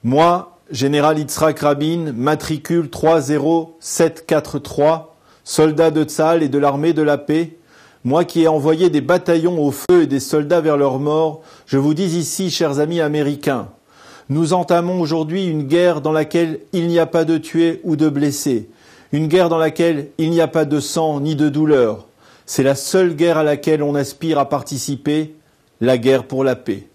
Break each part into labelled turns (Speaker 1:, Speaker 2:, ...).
Speaker 1: Moi, général Yitzhak Rabin, matricule 30743, soldat de Tzahal et de l'armée de la paix, moi qui ai envoyé des bataillons au feu et des soldats vers leur mort, je vous dis ici, chers amis américains, nous entamons aujourd'hui une guerre dans laquelle il n'y a pas de tués ou de blessés, une guerre dans laquelle il n'y a pas de sang ni de douleur. C'est la seule guerre à laquelle on aspire à participer, la guerre pour la paix.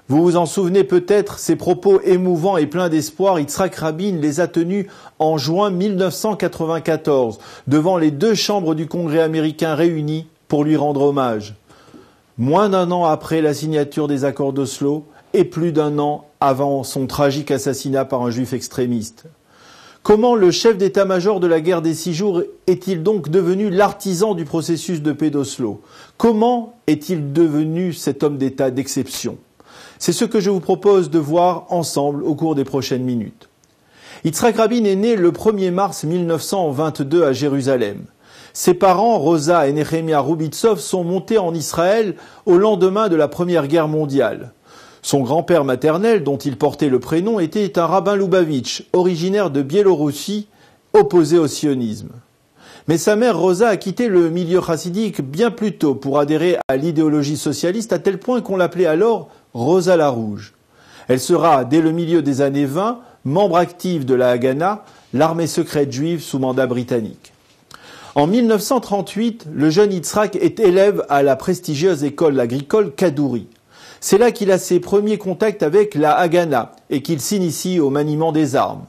Speaker 1: Vous vous en souvenez peut-être, ces propos émouvants et pleins d'espoir, Yitzhak Rabin les a tenus en juin 1994, devant les deux chambres du Congrès américain réunies pour lui rendre hommage. Moins d'un an après la signature des accords d'Oslo et plus d'un an avant son tragique assassinat par un juif extrémiste. Comment le chef d'état-major de la guerre des 6 jours est-il donc devenu l'artisan du processus de paix d'Oslo? Comment est-il devenu cet homme d'État d'exception? C'est ce que je vous propose de voir ensemble au cours des prochaines minutes. Yitzhak Rabin est né le 1er mars 1922 à Jérusalem. Ses parents, Rosa et Nehemia Rubitsov, sont montés en Israël au lendemain de la Première Guerre mondiale. Son grand-père maternel, dont il portait le prénom, était un rabbin Lubavitch, originaire de Biélorussie, opposé au sionisme. Mais sa mère Rosa a quitté le milieu chassidique bien plus tôt pour adhérer à l'idéologie socialiste, à tel point qu'on l'appelait alors Rosa la Rouge. Elle sera, dès le milieu des années 20, membre active de la Haganah, l'armée secrète juive sous mandat britannique. En 1938, le jeune Yitzhak est élève à la prestigieuse école agricole Kadouri. C'est là qu'il a ses premiers contacts avec la Haganah et qu'il s'initie au maniement des armes.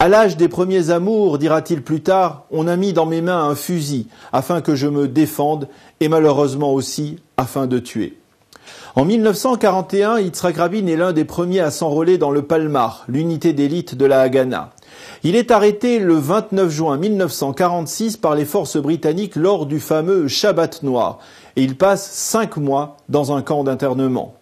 Speaker 1: À l'âge des premiers amours, dira-t-il plus tard, on a mis dans mes mains un fusil afin que je me défende et malheureusement aussi afin de tuer. En 1941, Yitzhak Rabin est l'un des premiers à s'enrôler dans le Palmar, l'unité d'élite de la Haganah. Il est arrêté le 29 juin 1946 par les forces britanniques lors du fameux Shabbat noir et il passe 5 mois dans un camp d'internement.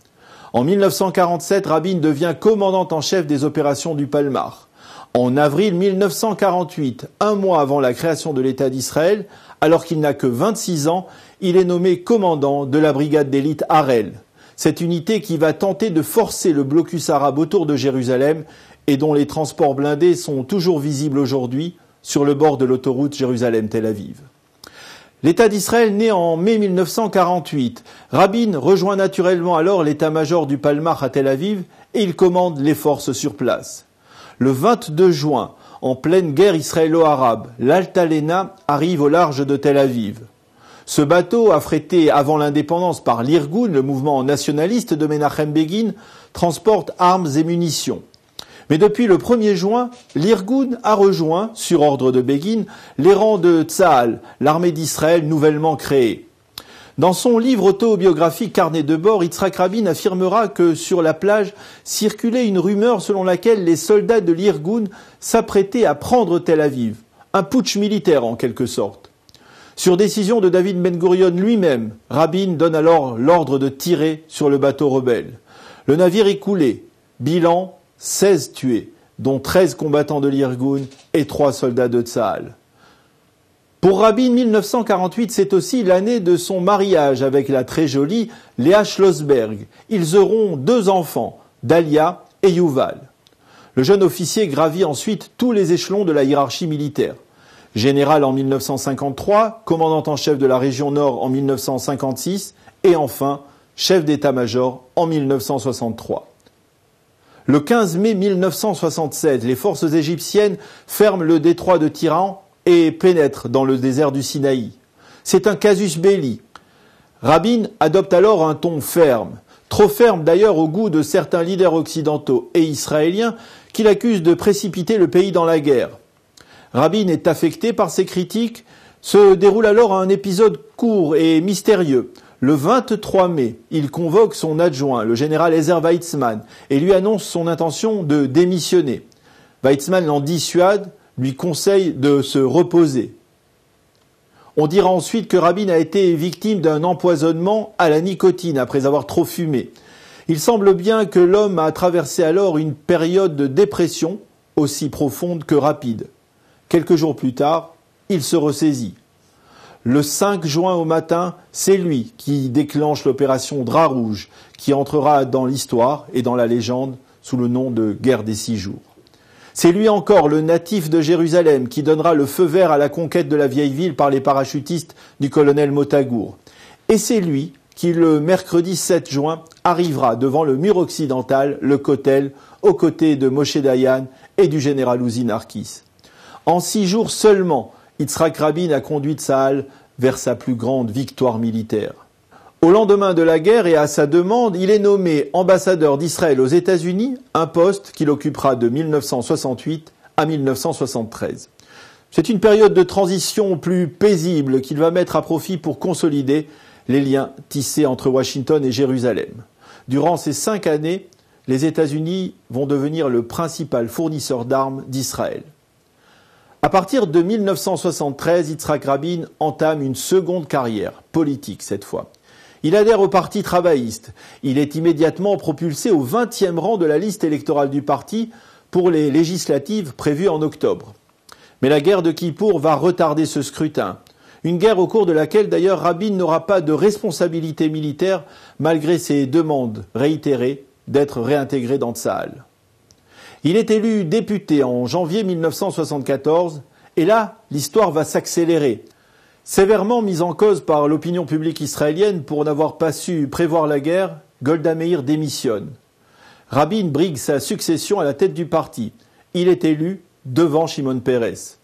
Speaker 1: En 1947, Rabin devient commandant en chef des opérations du Palmar. En avril 1948, un mois avant la création de l'État d'Israël, alors qu'il n'a que 26 ans, il est nommé commandant de la brigade d'élite Harel. Cette unité qui va tenter de forcer le blocus arabe autour de Jérusalem et dont les transports blindés sont toujours visibles aujourd'hui sur le bord de l'autoroute Jérusalem-Tel Aviv. L'État d'Israël naît en mai 1948. Rabin rejoint naturellement alors l'état-major du Palmar à Tel Aviv et il commande les forces sur place. Le 22 juin, en pleine guerre israélo-arabe, l'Altalena arrive au large de Tel Aviv. Ce bateau, affrété avant l'indépendance par l'Irgun, le mouvement nationaliste de Menachem Begin, transporte armes et munitions. Mais depuis le 1er juin, l'Irgun a rejoint, sur ordre de Begin, les rangs de Tzahal, l'armée d'Israël nouvellement créée. Dans son livre autobiographique Carnet de bord, Yitzhak Rabin affirmera que sur la plage circulait une rumeur selon laquelle les soldats de l'Irgun s'apprêtaient à prendre Tel Aviv, un putsch militaire en quelque sorte. Sur décision de David Ben-Gurion lui-même, Rabin donne alors l'ordre de tirer sur le bateau rebelle. Le navire est coulé, bilan 16 tués, dont 13 combattants de l'Irgun et 3 soldats de Tzahal. Pour Rabin, 1948, c'est aussi l'année de son mariage avec la très jolie Léa Schlossberg. Ils auront 2 enfants, Dalia et Yuval. Le jeune officier gravit ensuite tous les échelons de la hiérarchie militaire. Général en 1953, commandant en chef de la région Nord en 1956 et enfin chef d'état-major en 1963. Le 15 mai 1967, les forces égyptiennes ferment le détroit de Tiran et pénètrent dans le désert du Sinaï. C'est un casus belli. Rabin adopte alors un ton ferme, trop ferme d'ailleurs au goût de certains leaders occidentaux et israéliens qui l'accusent de précipiter le pays dans la guerre. Rabin est affecté par ces critiques. Se déroule alors un épisode court et mystérieux. Le 23 mai, il convoque son adjoint, le général Ezer Weizmann, et lui annonce son intention de démissionner. Weizmann l'en dissuade, lui conseille de se reposer. On dira ensuite que Rabin a été victime d'un empoisonnement à la nicotine après avoir trop fumé. Il semble bien que l'homme a traversé alors une période de dépression aussi profonde que rapide. Quelques jours plus tard, il se ressaisit. Le 5 juin au matin, c'est lui qui déclenche l'opération Drap Rouge, qui entrera dans l'histoire et dans la légende sous le nom de guerre des 6 jours. C'est lui encore, le natif de Jérusalem, qui donnera le feu vert à la conquête de la vieille ville par les parachutistes du colonel Motagour. Et c'est lui qui, le mercredi 7 juin, arrivera devant le mur occidental, le Kotel, aux côtés de Moshe Dayan et du général Uzi Narkis. En 6 jours seulement, Yitzhak Rabin a conduit Tsahal vers sa plus grande victoire militaire. Au lendemain de la guerre et à sa demande, il est nommé ambassadeur d'Israël aux États-Unis, un poste qu'il occupera de 1968 à 1973. C'est une période de transition plus paisible qu'il va mettre à profit pour consolider les liens tissés entre Washington et Jérusalem. Durant ces 5 années, les États-Unis vont devenir le principal fournisseur d'armes d'Israël. À partir de 1973, Yitzhak Rabin entame une seconde carrière, politique cette fois. Il adhère au Parti travailliste. Il est immédiatement propulsé au 20e rang de la liste électorale du parti pour les législatives prévues en octobre. Mais la guerre de Kippour va retarder ce scrutin. Une guerre au cours de laquelle d'ailleurs Rabin n'aura pas de responsabilité militaire malgré ses demandes réitérées d'être réintégré dans Tsahal. Il est élu député en janvier 1974 et là, l'histoire va s'accélérer. Sévèrement mise en cause par l'opinion publique israélienne pour n'avoir pas su prévoir la guerre, Golda Meir démissionne. Rabin brigue sa succession à la tête du parti. Il est élu devant Shimon Peres.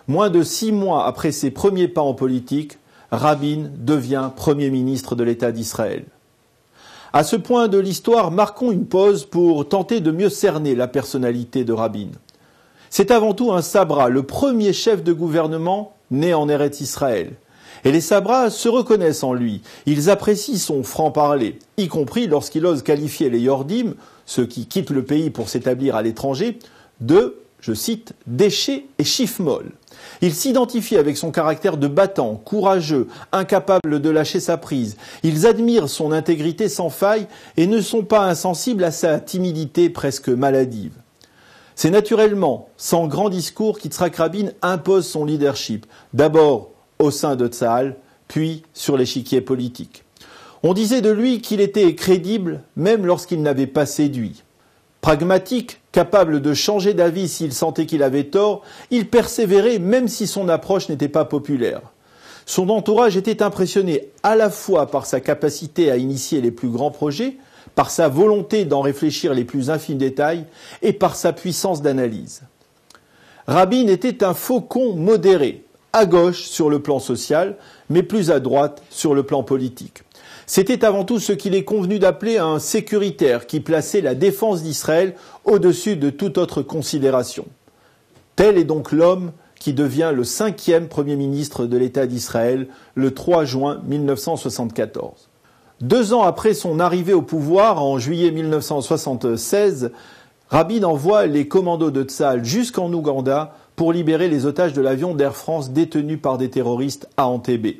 Speaker 1: Moins de 6 mois après ses premiers pas en politique, Rabin devient Premier ministre de l'État d'Israël. À ce point de l'histoire, marquons une pause pour tenter de mieux cerner la personnalité de Rabin. C'est avant tout un Sabra, le premier chef de gouvernement né en Eretz Israël. Et les Sabras se reconnaissent en lui. Ils apprécient son franc-parler, y compris lorsqu'il ose qualifier les Yordim, ceux qui quittent le pays pour s'établir à l'étranger, de, je cite, déchets et chiffres-molles. Il s'identifie avec son caractère de battant, courageux, incapable de lâcher sa prise. Ils admirent son intégrité sans faille et ne sont pas insensibles à sa timidité presque maladive. C'est naturellement, sans grand discours, qu'Yitzhak Rabin impose son leadership, d'abord au sein de Tsahal, puis sur l'échiquier politique. On disait de lui qu'il était crédible même lorsqu'il n'avait pas séduit. Pragmatique, capable de changer d'avis s'il sentait qu'il avait tort, il persévérait même si son approche n'était pas populaire. Son entourage était impressionné à la fois par sa capacité à initier les plus grands projets, par sa volonté d'en réfléchir les plus infimes détails et par sa puissance d'analyse. Rabin était un faucon modéré, à gauche sur le plan social, mais plus à droite sur le plan politique. C'était avant tout ce qu'il est convenu d'appeler un sécuritaire qui plaçait la défense d'Israël au-dessus de toute autre considération. Tel est donc l'homme qui devient le 5e Premier ministre de l'État d'Israël le 3 juin 1974. 2 ans après son arrivée au pouvoir, en juillet 1976, Rabin envoie les commandos de Tsahal jusqu'en Ouganda pour libérer les otages de l'avion d'Air France détenus par des terroristes à Entebbe.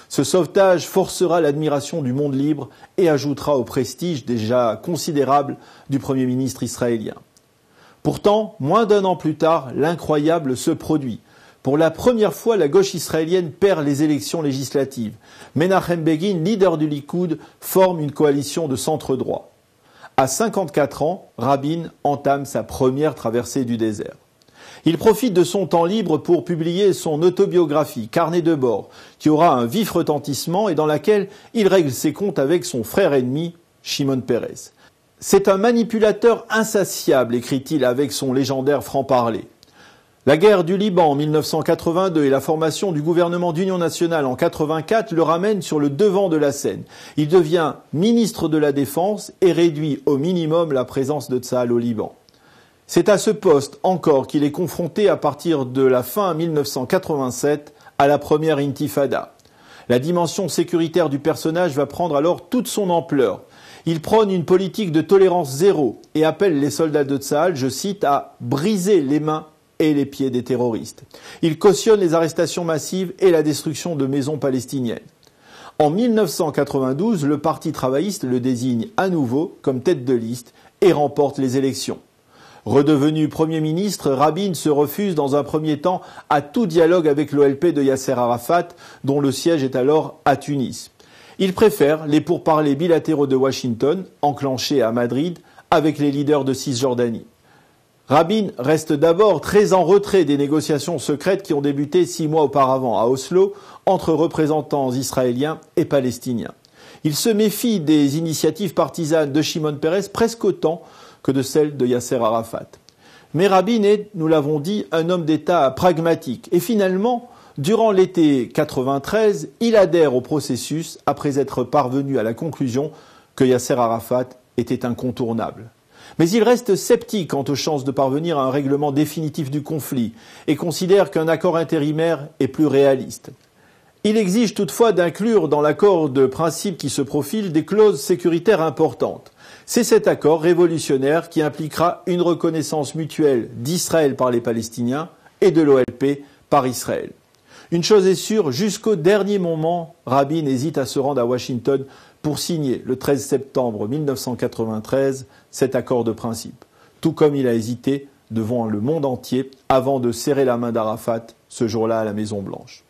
Speaker 1: Ce sauvetage forcera l'admiration du monde libre et ajoutera au prestige déjà considérable du Premier ministre israélien. Pourtant, moins d'1 an plus tard, l'incroyable se produit. Pour la première fois, la gauche israélienne perd les élections législatives. Menachem Begin, leader du Likoud, forme une coalition de centre-droit. À 54 ans, Rabin entame sa première traversée du désert. Il profite de son temps libre pour publier son autobiographie, Carnet de bord, qui aura un vif retentissement et dans laquelle il règle ses comptes avec son frère ennemi, Shimon Peres. C'est un manipulateur insatiable, écrit-il avec son légendaire franc-parler. La guerre du Liban en 1982 et la formation du gouvernement d'union nationale en 1984 le ramènent sur le devant de la scène. Il devient ministre de la Défense et réduit au minimum la présence de Tsahal au Liban. C'est à ce poste encore qu'il est confronté à partir de la fin 1987 à la première intifada. La dimension sécuritaire du personnage va prendre alors toute son ampleur. Il prône une politique de tolérance zéro et appelle les soldats de Tsahal, je cite, à briser les mains et les pieds des terroristes. Il cautionne les arrestations massives et la destruction de maisons palestiniennes. En 1992, le Parti travailliste le désigne à nouveau comme tête de liste et remporte les élections. Redevenu Premier ministre, Rabin se refuse dans un premier temps à tout dialogue avec l'OLP de Yasser Arafat, dont le siège est alors à Tunis. Il préfère les pourparlers bilatéraux de Washington, enclenchés à Madrid, avec les leaders de Cisjordanie. Rabin reste d'abord très en retrait des négociations secrètes qui ont débuté 6 mois auparavant à Oslo entre représentants israéliens et palestiniens. Il se méfie des initiatives partisanes de Shimon Peres presque autant que de celles de Yasser Arafat. Mais Rabin est, nous l'avons dit, un homme d'État pragmatique. Et finalement, durant l'été 93, il adhère au processus après être parvenu à la conclusion que Yasser Arafat était incontournable. Mais il reste sceptique quant aux chances de parvenir à un règlement définitif du conflit et considère qu'un accord intérimaire est plus réaliste. Il exige toutefois d'inclure dans l'accord de principe qui se profile des clauses sécuritaires importantes. C'est cet accord révolutionnaire qui impliquera une reconnaissance mutuelle d'Israël par les Palestiniens et de l'OLP par Israël. Une chose est sûre, jusqu'au dernier moment, Rabin hésite à se rendre à Washington pour signer le 13 septembre 1993 cet accord de principe, tout comme il a hésité devant le monde entier avant de serrer la main d'Arafat ce jour-là à la Maison-Blanche.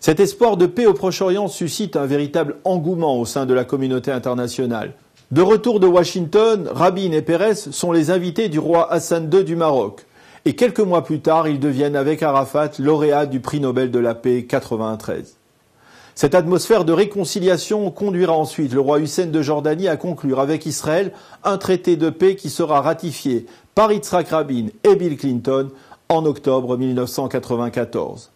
Speaker 1: Cet espoir de paix au Proche-Orient suscite un véritable engouement au sein de la communauté internationale. De retour de Washington, Rabin et Peres sont les invités du roi Hassan II du Maroc. Et quelques mois plus tard, ils deviennent avec Arafat lauréats du prix Nobel de la paix 93. Cette atmosphère de réconciliation conduira ensuite le roi Hussein de Jordanie à conclure avec Israël un traité de paix qui sera ratifié par Yitzhak Rabin et Bill Clinton en octobre 1994.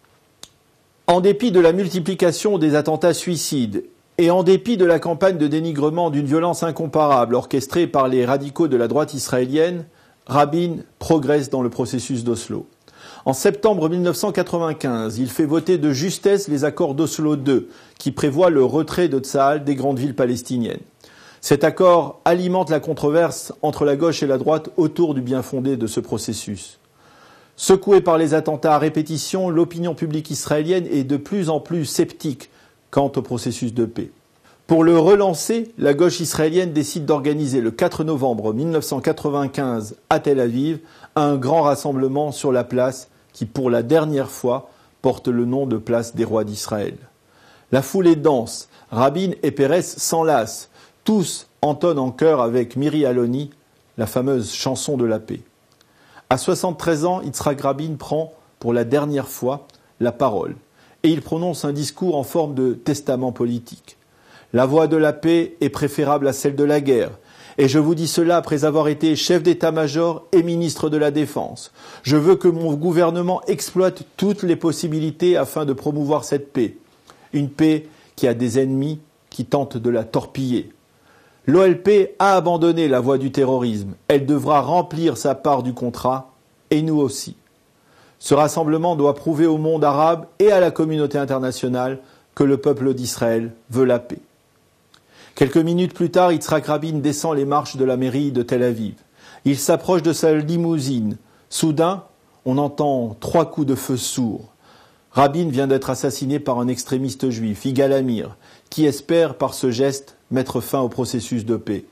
Speaker 1: En dépit de la multiplication des attentats suicides et en dépit de la campagne de dénigrement d'une violence incomparable orchestrée par les radicaux de la droite israélienne, Rabin progresse dans le processus d'Oslo. En septembre 1995, il fait voter de justesse les accords d'Oslo II, qui prévoient le retrait de Tsahal des grandes villes palestiniennes. Cet accord alimente la controverse entre la gauche et la droite autour du bien-fondé de ce processus. Secouée par les attentats à répétition, l'opinion publique israélienne est de plus en plus sceptique quant au processus de paix. Pour le relancer, la gauche israélienne décide d'organiser le 4 novembre 1995 à Tel Aviv un grand rassemblement sur la place qui, pour la dernière fois, porte le nom de place des rois d'Israël. La foule est dense, Rabin et Peres s'enlacent, tous entonnent en chœur avec Miri Aloni la fameuse chanson de la paix. À 73 ans, Yitzhak Rabin prend, pour la dernière fois, la parole et il prononce un discours en forme de testament politique. La voie de la paix est préférable à celle de la guerre. Et je vous dis cela après avoir été chef d'état-major et ministre de la Défense. Je veux que mon gouvernement exploite toutes les possibilités afin de promouvoir cette paix. Une paix qui a des ennemis qui tentent de la torpiller. L'OLP a abandonné la voie du terrorisme. Elle devra remplir sa part du contrat, et nous aussi. Ce rassemblement doit prouver au monde arabe et à la communauté internationale que le peuple d'Israël veut la paix. Quelques minutes plus tard, Yitzhak Rabin descend les marches de la mairie de Tel Aviv. Il s'approche de sa limousine. Soudain, on entend 3 coups de feu sourds. Rabin vient d'être assassiné par un extrémiste juif, Yigal Amir, qui espère par ce geste mettre fin au processus de paix.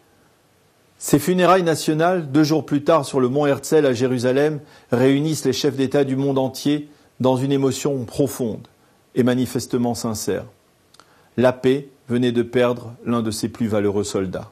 Speaker 1: Ces funérailles nationales, 2 jours plus tard sur le mont Herzl à Jérusalem, réunissent les chefs d'État du monde entier dans une émotion profonde et manifestement sincère. La paix venait de perdre l'un de ses plus valeureux soldats.